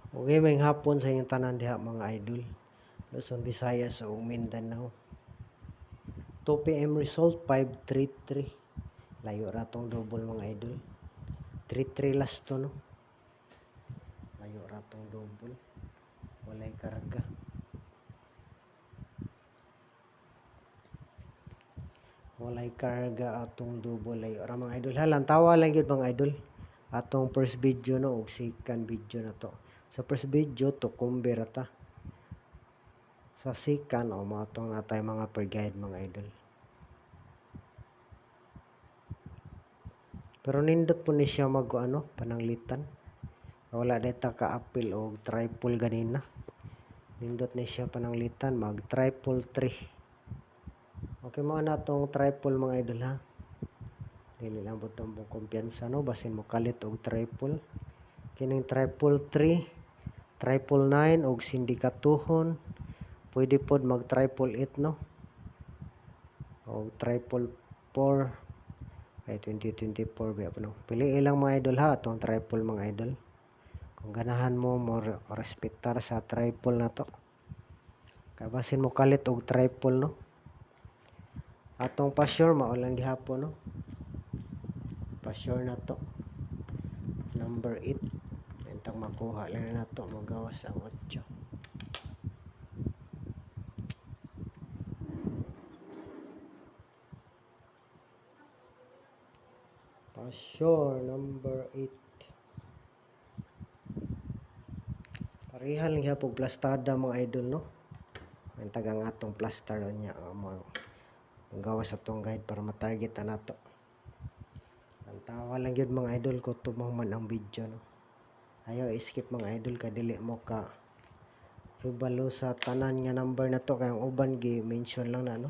Okay, may hapon sa inyong tanan diha mga idol. Luzon, Visayas ug Mindanao. 2 PM result 533. Layo ra tong double mga idol. 33 last to no. Layo ra tong double. Walay karga. Walay karga atong double layo ra mga idol. Halang tawa lang gyud mga idol. Atong first video no ug second video na to. Sa first video to kumbira ta. Sa second o matong natay mga per guide mga idol. Pero nindot po ni siya pananglitan. Wala data ka-appeal o triple ganina. Nindot ni siya pananglitan mag triple 3. Okay mo na tong triple mga idol ha. Dili lang butang mong kumpiyansa no basin mo kalit og triple. Kining triple 3, triple 9 og sindikatuhon. Pwede pod mag triple 8 no. O triple 4 ay 2024 ba no. Pili ilang mga idol ha atong triple mga idol. Kung ganahan mo respetar sa triple na to. Kaya basin mo kalit og triple no. Atong pa-sure maulang gihapon no. Pa-sure na to. Number 8. Entang makuha lang na to magawas ang 8. Pa-sure number 8. Parihal lang gihapon plastada mga idol no. Ang tagang atong plaster niya magawas atong guide para ma-target na nato. Ang tawa lang yun mga idol ko tumang man ang video no. Ayaw skip mga idol ka dili mo ka hibalo sa tanan nga number na to kay ang uban gi mention lang na no.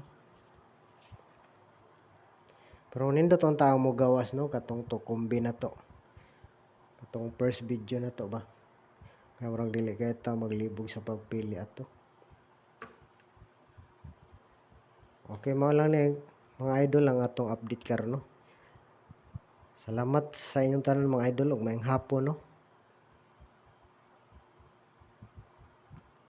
Pero nindot ang tao mo gawas no katong to kombi na to. Katong first video na to ba. Kaya murag dili kay ta maglibog sa pagpili ato. Okay mo lang ni mga idol ang atong update karon no. Salamat sa inyong tanan mga idol ug maayong hapon no.